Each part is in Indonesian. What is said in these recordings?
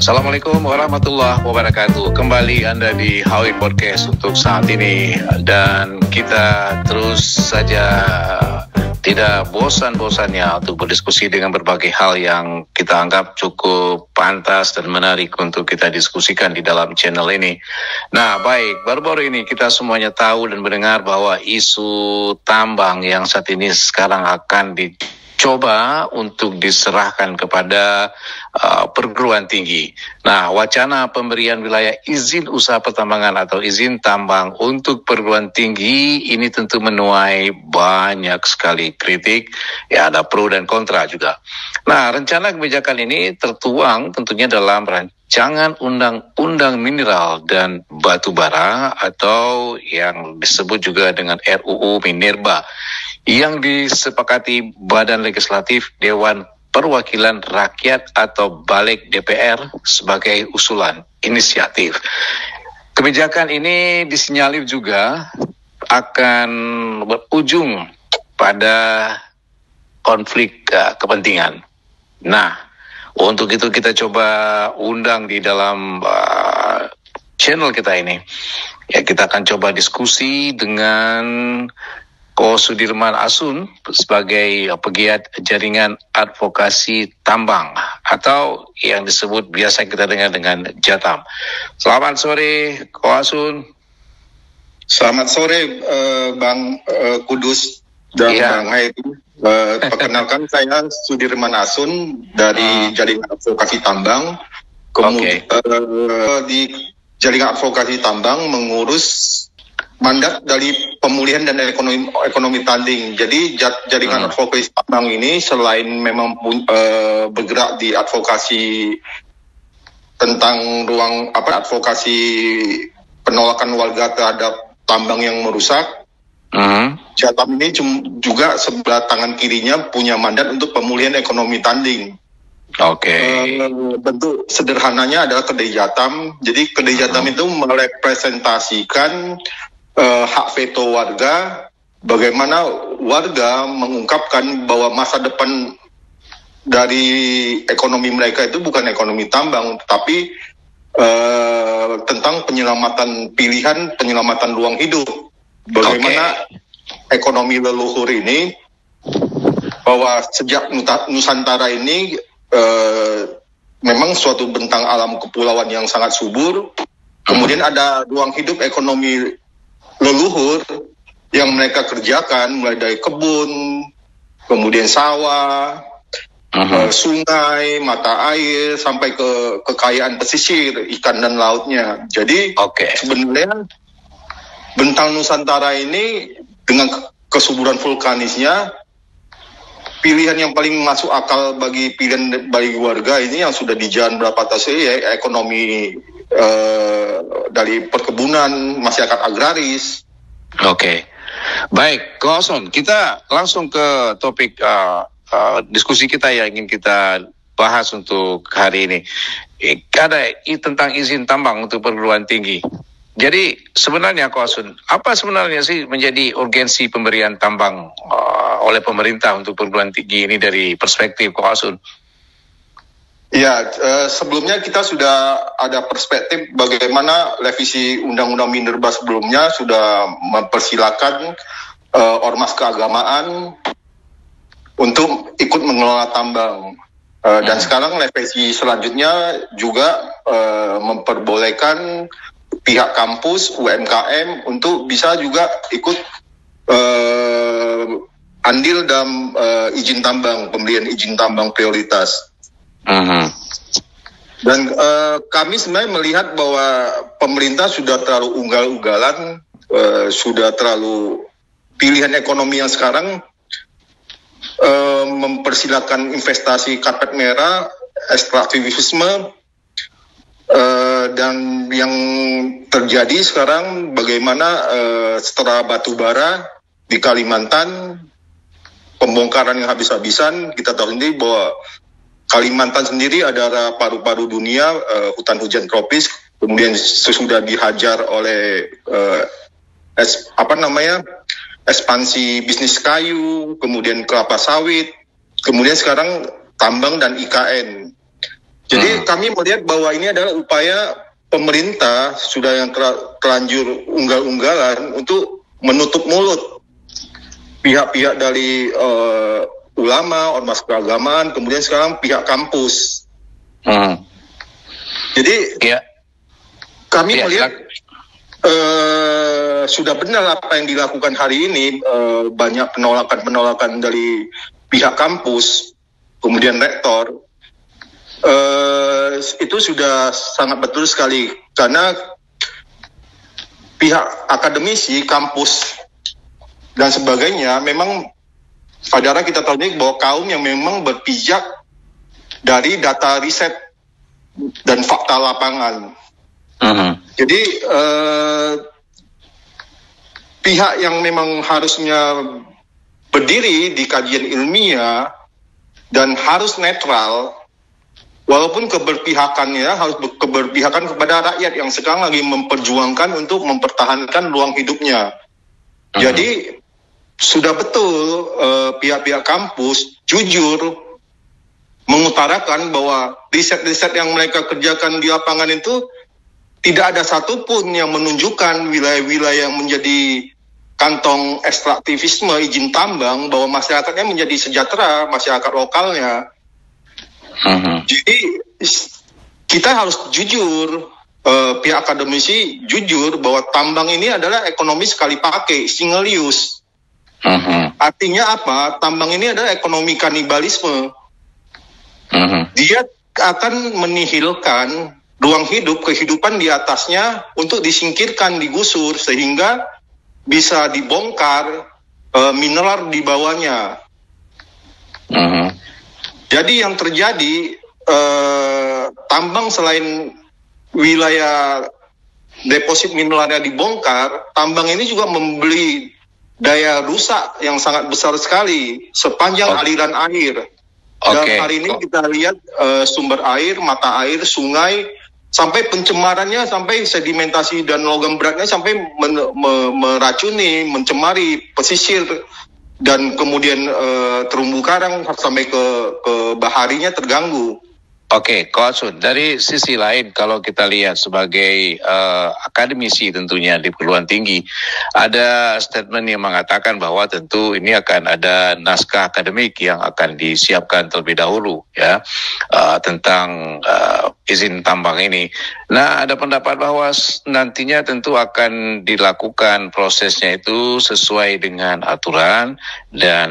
Assalamualaikum warahmatullahi wabarakatuh. Kembali Anda di Hawi Podcast untuk saat ini, dan kita terus saja tidak bosan-bosannya untuk berdiskusi dengan berbagai hal yang kita anggap cukup pantas dan menarik untuk kita diskusikan di dalam channel ini. Nah, baik, baru-baru ini kita semuanya tahu dan mendengar bahwa isu tambang yang saat ini sekarang akan dicoba untuk diserahkan kepada perguruan tinggi. Nah, wacana pemberian wilayah izin usaha pertambangan atau izin tambang untuk perguruan tinggi ini tentu menuai banyak sekali kritik. Ya, ada pro dan kontra juga. Nah, rencana kebijakan ini tertuang tentunya dalam rancangan undang-undang mineral dan batu bara atau yang disebut juga dengan RUU Minerba, yang disepakati Badan Legislatif Dewan Perwakilan Rakyat atau Balik DPR sebagai usulan inisiatif. Kebijakan ini disinyalir juga akan berujung pada konflik kepentingan. Nah, untuk itu kita coba undang di dalam channel kita ini. Ya, kita akan coba diskusi dengan Ko Sudirman Asun sebagai pegiat jaringan advokasi tambang atau yang disebut biasa kita dengar dengan Jatam. Selamat sore, Ko Asun. Selamat sore, Bang Kudus dan Bang Hairi. Perkenalkan, saya Sudirman Asun dari Jaringan Advokasi Tambang. Kemudian di Jaringan Advokasi Tambang mengurus mandat dari pemulihan dan ekonomi tanding. Jadi jaringan advokasi tambang ini selain memang bergerak di advokasi tentang advokasi penolakan warga terhadap tambang yang merusak, Jatam ini juga sebelah tangan kirinya punya mandat untuk pemulihan ekonomi tanding. Bentuk sederhananya adalah Kedai Jatam. Jadi Kedai Jatam itu merepresentasikan hak veto warga, bagaimana warga mengungkapkan bahwa masa depan dari ekonomi mereka itu bukan ekonomi tambang, tapi tentang penyelamatan pilihan, penyelamatan ruang hidup. Bagaimana ekonomi leluhur ini, bahwa sejak Nusantara ini memang suatu bentang alam kepulauan yang sangat subur, kemudian ada ruang hidup ekonomi leluhur yang mereka kerjakan, mulai dari kebun, kemudian sawah, sungai, mata air, sampai ke kekayaan pesisir, ikan dan lautnya. Jadi sebenarnya bentang Nusantara ini dengan kesuburan vulkanisnya, pilihan yang paling masuk akal bagi warga ini yang sudah di jalan berapa tahun ya ekonomi dari perkebunan, masyarakat agraris. Baik, Ko Asun, kita langsung ke topik diskusi kita yang ingin kita bahas untuk hari ini. Ada tentang izin tambang untuk perguruan tinggi. Jadi sebenarnya, Ko Asun, apa sebenarnya sih menjadi urgensi pemberian tambang oleh pemerintah untuk perguruan tinggi ini dari perspektif Ko Asun? Ya, sebelumnya kita sudah ada perspektif bagaimana revisi Undang-Undang Minerba sebelumnya sudah mempersilakan ormas keagamaan untuk ikut mengelola tambang. Dan sekarang revisi selanjutnya juga memperbolehkan pihak kampus, UMKM untuk bisa juga ikut andil dalam izin tambang, pemberian izin tambang prioritas. Dan kami sebenarnya melihat bahwa pemerintah sudah terlalu ugal-ugalan, sudah terlalu pilihan ekonomi yang sekarang mempersilakan investasi karpet merah, ekstraktivisme, dan yang terjadi sekarang bagaimana setelah batu bara di Kalimantan, pembongkaran yang habis-habisan, kita tahu sendiri bahwa Kalimantan sendiri adalah paru-paru dunia, hutan hujan tropis, kemudian sesudah dihajar oleh ekspansi bisnis kayu, kemudian kelapa sawit, kemudian sekarang tambang dan IKN. Jadi kami melihat bahwa ini adalah upaya pemerintah sudah yang terlanjur unggal-unggalan untuk menutup mulut pihak-pihak dari ulama, ormas keagamaan, kemudian sekarang pihak kampus. Jadi kami melihat sudah benar apa yang dilakukan hari ini, banyak penolakan dari pihak kampus, kemudian rektor. Itu sudah sangat betul sekali karena pihak akademisi, kampus dan sebagainya memang padahal kita tahu ini bahwa kaum yang memang berpijak dari data riset dan fakta lapangan. Jadi pihak yang memang harusnya berdiri di kajian ilmiah dan harus netral, walaupun keberpihakannya harus keberpihakan kepada rakyat yang sekarang lagi memperjuangkan untuk mempertahankan ruang hidupnya. Jadi sudah betul pihak-pihak kampus jujur mengutarakan bahwa riset-riset yang mereka kerjakan di lapangan itu tidak ada satupun yang menunjukkan wilayah-wilayah yang menjadi kantong ekstraktivisme izin tambang, bahwa masyarakatnya menjadi sejahtera, masyarakat lokalnya. Jadi kita harus jujur, pihak akademisi jujur bahwa tambang ini adalah ekonomi sekali pakai, single use. Artinya apa? Tambang ini adalah ekonomi kanibalisme. Dia akan menihilkan ruang hidup, kehidupan di atasnya untuk disingkirkan, digusur, sehingga bisa dibongkar mineral di bawahnya. Jadi yang terjadi, tambang selain wilayah deposit mineralnya dibongkar, tambang ini juga membeli daya rusak yang sangat besar sekali sepanjang aliran air. Dan hari ini kita lihat sumber air, mata air, sungai, sampai pencemarannya, sampai sedimentasi dan logam beratnya sampai meracuni, mencemari pesisir. Dan kemudian terumbu karang sampai ke baharinya terganggu. Koasun, dari sisi lain kalau kita lihat sebagai akademisi tentunya di perguruan tinggi, ada statement yang mengatakan bahwa tentu ini akan ada naskah akademik yang akan disiapkan terlebih dahulu ya tentang izin tambang ini. Nah, ada pendapat bahwa nantinya tentu akan dilakukan prosesnya itu sesuai dengan aturan dan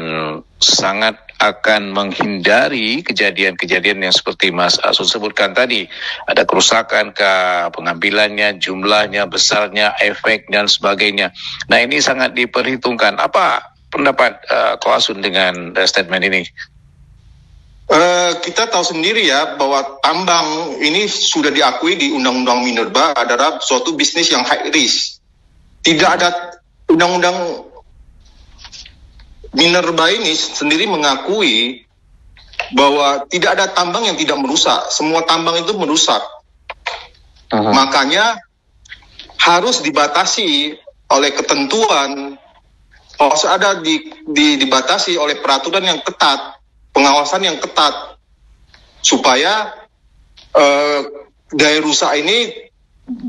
sangat akan menghindari kejadian-kejadian yang seperti Mas Asun sebutkan tadi. Ada kerusakan ke pengambilannya, jumlahnya, besarnya, efek dan sebagainya. Nah, ini sangat diperhitungkan. Apa pendapat Ko Asun dengan statement ini? Kita tahu sendiri ya bahwa tambang ini sudah diakui di Undang-Undang Minerba adalah suatu bisnis yang high risk. Tidak ada undang-undang Minerba ini sendiri mengakui bahwa tidak ada tambang yang tidak merusak. Semua tambang itu merusak. Makanya harus dibatasi oleh ketentuan, harus ada dibatasi oleh peraturan yang ketat, pengawasan yang ketat, supaya daya rusak ini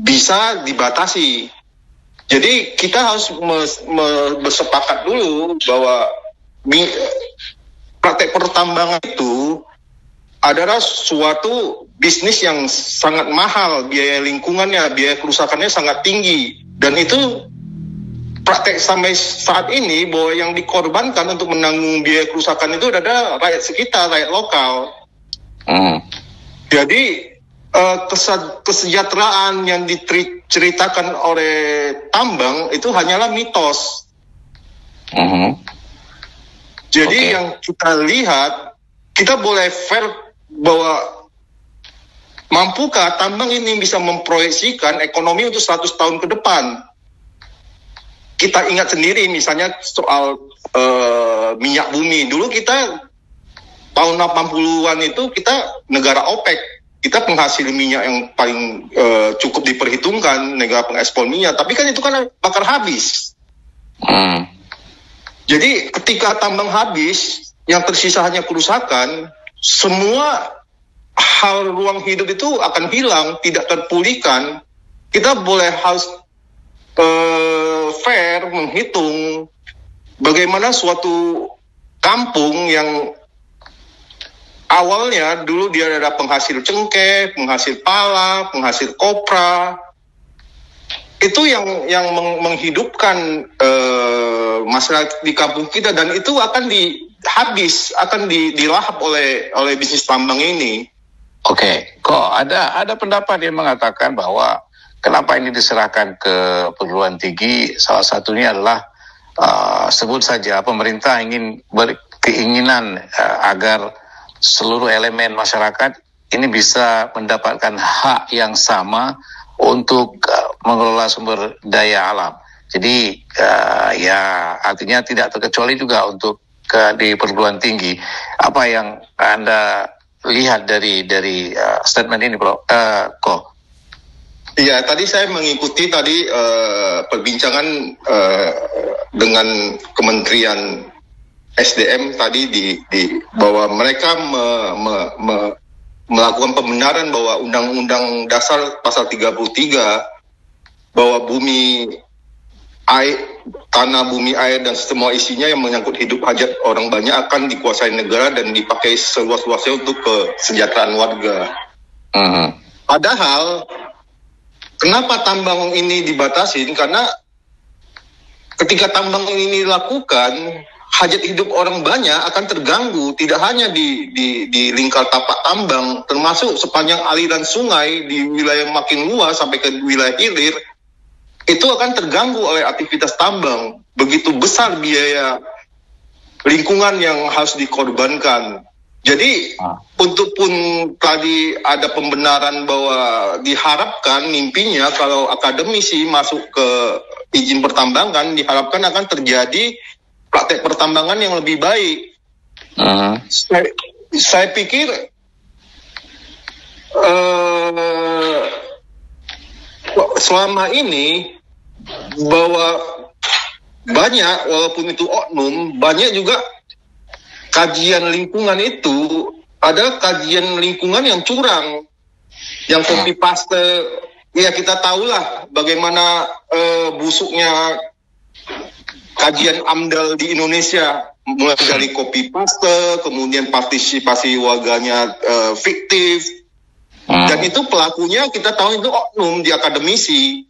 bisa dibatasi. Jadi kita harus bersepakat dulu bahwa praktek pertambangan itu adalah suatu bisnis yang sangat mahal, biaya lingkungannya, biaya kerusakannya sangat tinggi. Dan itu praktek sampai saat ini bahwa yang dikorbankan untuk menanggung biaya kerusakan itu adalah rakyat sekitar, rakyat lokal. Jadi kesejahteraan yang diceritakan oleh tambang itu hanyalah mitos. Jadi yang kita lihat, kita boleh fair bahwa mampukah tambang ini bisa memproyeksikan ekonomi untuk 100 tahun ke depan. Kita ingat sendiri misalnya soal minyak bumi. Dulu kita tahun 80-an itu kita negara OPEC. Kita penghasil minyak yang paling cukup diperhitungkan, negara pengekspor minyak. Tapi kan itu kan bakal habis. Jadi ketika tambang habis, yang tersisa hanya kerusakan, semua hal ruang hidup itu akan hilang, tidak terpulihkan, kita harus fair menghitung bagaimana suatu kampung yang awalnya dulu dia ada penghasil cengkeh, penghasil pala, penghasil kopra, itu yang menghidupkan masyarakat di kampung kita, dan itu akan dilahap oleh bisnis tambang ini. Oke, kok ada pendapat yang mengatakan bahwa kenapa ini diserahkan ke perguruan tinggi? Salah satunya adalah sebut saja pemerintah ingin berkeinginan agar seluruh elemen masyarakat ini bisa mendapatkan hak yang sama untuk mengelola sumber daya alam. Jadi ya artinya tidak terkecuali juga untuk di perguruan tinggi. Apa yang Anda lihat dari statement ini, Bro? Kok? Iya, tadi saya mengikuti perbincangan dengan Kementerian SDM tadi bahwa mereka melakukan pembenaran bahwa Undang-Undang Dasar Pasal 33 bahwa tanah, bumi, air, dan semua isinya yang menyangkut hidup hajat orang banyak akan dikuasai negara dan dipakai seluas-luasnya untuk kesejahteraan warga. Padahal, kenapa tambang ini dibatasin? Karena ketika tambang ini dilakukan, hajat hidup orang banyak akan terganggu, tidak hanya di lingkar tapak tambang, termasuk sepanjang aliran sungai di wilayah makin luas sampai ke wilayah hilir, itu akan terganggu oleh aktivitas tambang. Begitu besar biaya lingkungan yang harus dikorbankan. Jadi untuk pun tadi ada pembenaran bahwa diharapkan mimpinya kalau akademisi masuk ke izin pertambangan, diharapkan akan terjadi praktek pertambangan yang lebih baik. Saya pikir selama ini bahwa banyak, walaupun itu oknum, banyak juga kajian lingkungan itu adalah kajian lingkungan yang curang, yang copy paste. Ya kita tahulah bagaimana busuknya kajian AMDAL di Indonesia, mulai dari copy paste, kemudian partisipasi warganya fiktif, dan itu pelakunya kita tahu itu oknum di akademisi.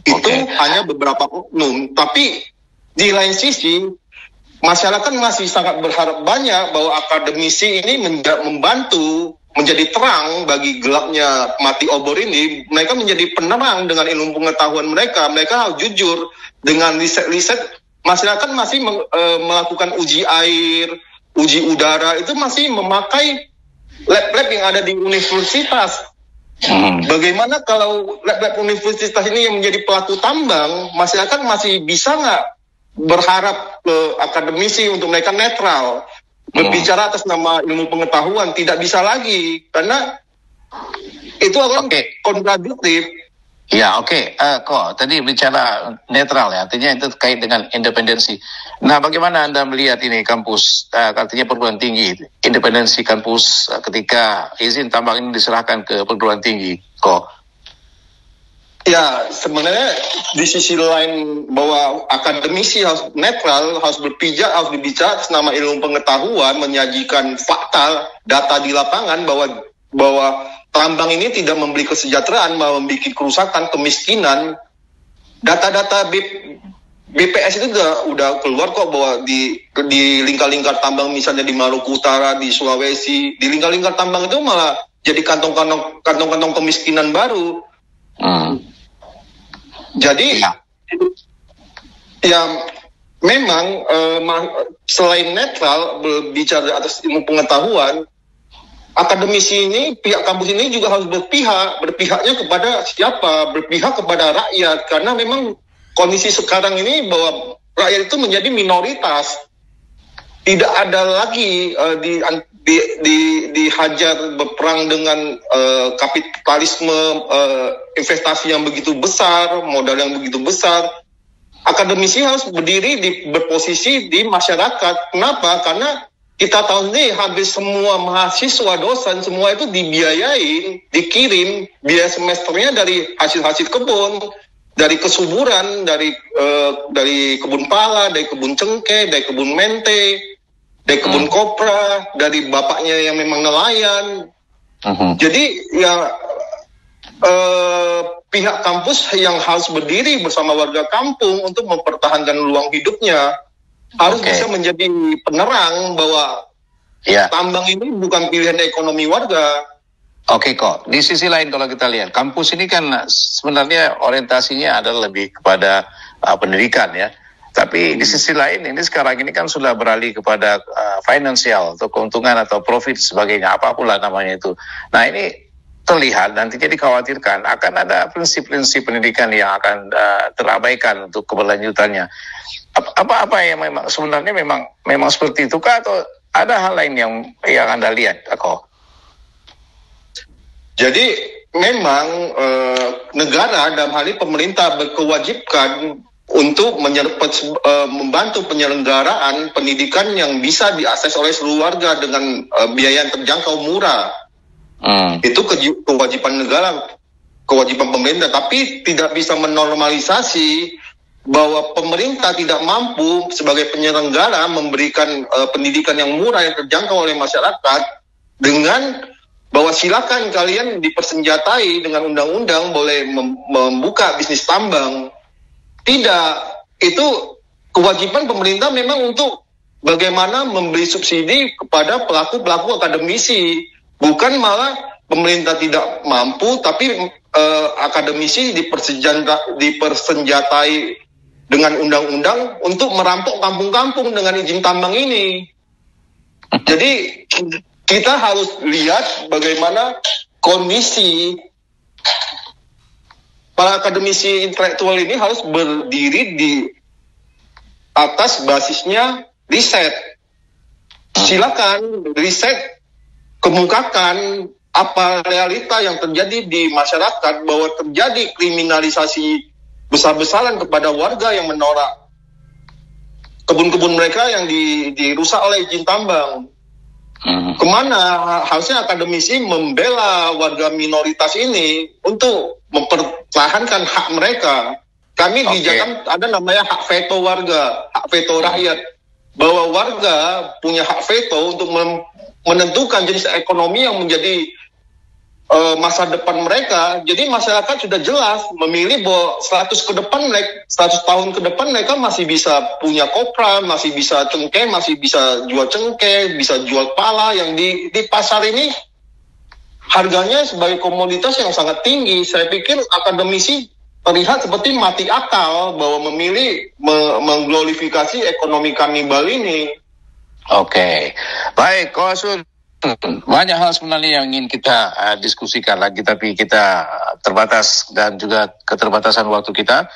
Itu hanya beberapa oknum, tapi di lain sisi masyarakat masih sangat berharap banyak bahwa akademisi ini membantu menjadi terang bagi gelapnya mati obor ini. Mereka menjadi penerang dengan ilmu pengetahuan mereka. Mereka harus jujur dengan riset-riset. Masyarakat masih melakukan uji air, uji udara, itu masih memakai lab-lab yang ada di universitas. Bagaimana kalau lab-lab universitas ini yang menjadi pelaku tambang, masyarakat masih bisa nggak berharap ke akademisi untuk mereka netral, berbicara atas nama ilmu pengetahuan? Tidak bisa lagi, karena itu akan kontradiktif. Ya, kok tadi bicara netral ya, artinya itu terkait dengan independensi. Nah, bagaimana Anda melihat ini kampus, artinya perguruan tinggi, independensi kampus ketika izin tambang ini diserahkan ke perguruan tinggi, kok? Ya, sebenarnya di sisi lain bahwa akademisi harus netral, harus berpijak, harus berbicara atas nama ilmu pengetahuan, menyajikan fakta, data di lapangan bahwa tambang ini tidak memberi kesejahteraan, malah membuat kerusakan, kemiskinan. Data-data BPS itu udah keluar kok bahwa di lingkar-lingkar tambang, misalnya di Maluku Utara, di Sulawesi, di lingkar-lingkar tambang itu malah jadi kantong-kantong kemiskinan baru. Jadi ya memang selain netral berbicara atas ilmu pengetahuan, akademisi ini, pihak kampus ini juga harus berpihaknya kepada siapa? Berpihak kepada rakyat, karena memang kondisi sekarang ini bahwa rakyat itu menjadi minoritas. Tidak ada lagi dihajar berperang dengan kapitalisme, investasi yang begitu besar, modal yang begitu besar. Akademisi harus berposisi di masyarakat. Kenapa? Karena kita tahu nih hampir semua mahasiswa dosen semua itu dibiayain, dikirim biaya semesternya dari hasil-hasil kebun, dari kesuburan, dari kebun pala, dari kebun cengkeh, dari kebun mente, dari kebun kopra, dari bapaknya yang memang nelayan. Jadi ya pihak kampus yang harus berdiri bersama warga kampung untuk mempertahankan ruang hidupnya harus bisa menjadi penerang bahwa tambang ini bukan pilihan ekonomi warga. Oke kok, di sisi lain kalau kita lihat, kampus ini kan sebenarnya orientasinya adalah lebih kepada pendidikan ya. Tapi di sisi lain ini sekarang ini kan sudah beralih kepada finansial atau keuntungan atau profit sebagainya, apapun lah namanya itu. Nah ini terlihat nantinya dikhawatirkan akan ada prinsip-prinsip pendidikan yang akan terabaikan untuk keberlanjutannya. Apa yang memang sebenarnya memang seperti itu kah atau ada hal lain yang Anda lihat, Ako? Jadi memang negara dalam hal ini pemerintah berkewajiban untuk membantu penyelenggaraan pendidikan yang bisa diakses oleh seluruh warga dengan biaya yang terjangkau murah. Itu kewajiban negara, kewajiban pemerintah, tapi tidak bisa menormalisasi bahwa pemerintah tidak mampu sebagai penyelenggara memberikan pendidikan yang murah yang terjangkau oleh masyarakat dengan bahwa silakan kalian dipersenjatai dengan undang-undang boleh membuka bisnis tambang. Tidak, itu kewajiban pemerintah memang untuk bagaimana memberi subsidi kepada pelaku-pelaku akademisi, bukan malah pemerintah tidak mampu tapi akademisi dipersenjatai dengan undang-undang untuk merampok kampung-kampung dengan izin tambang ini. Jadi kita harus lihat bagaimana kondisi para akademisi intelektual ini harus berdiri di atas basisnya riset. Silakan riset, kemukakan apa realita yang terjadi di masyarakat bahwa terjadi kriminalisasi besar-besaran kepada warga yang menolak kebun-kebun mereka yang dirusak oleh izin tambang. Kemana harusnya akademisi membela warga minoritas ini untuk mempertahankan hak mereka. Kami di Jakarta ada namanya hak veto warga, hak veto rakyat, bahwa warga punya hak veto untuk menentukan jenis ekonomi yang menjadi masa depan mereka. Jadi masyarakat sudah jelas memilih bahwa 100 tahun ke depan mereka masih bisa punya kopra, masih bisa cengkeh, masih bisa jual cengkeh, bisa jual pala yang di pasar ini harganya sebagai komoditas yang sangat tinggi. Saya pikir akademisi terlihat seperti mati akal bahwa memilih mengglorifikasi ekonomi kanibal ini. Oke, baik, Ko Asun. Banyak hal sebenarnya yang ingin kita diskusikan lagi, tapi kita terbatas dan juga keterbatasan waktu kita.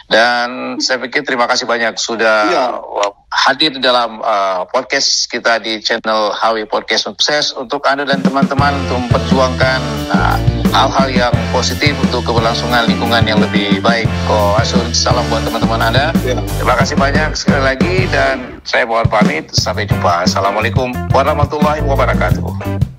Dan saya pikir terima kasih banyak sudah hadir dalam podcast kita di channel HW Podcast. Sukses untuk Anda dan teman-teman untuk memperjuangkan hal-hal yang positif untuk keberlangsungan lingkungan yang lebih baik. Ko Asun, salam buat teman-teman Anda. Terima kasih banyak sekali lagi dan saya mohon pamit. Sampai jumpa. Assalamualaikum warahmatullahi wabarakatuh.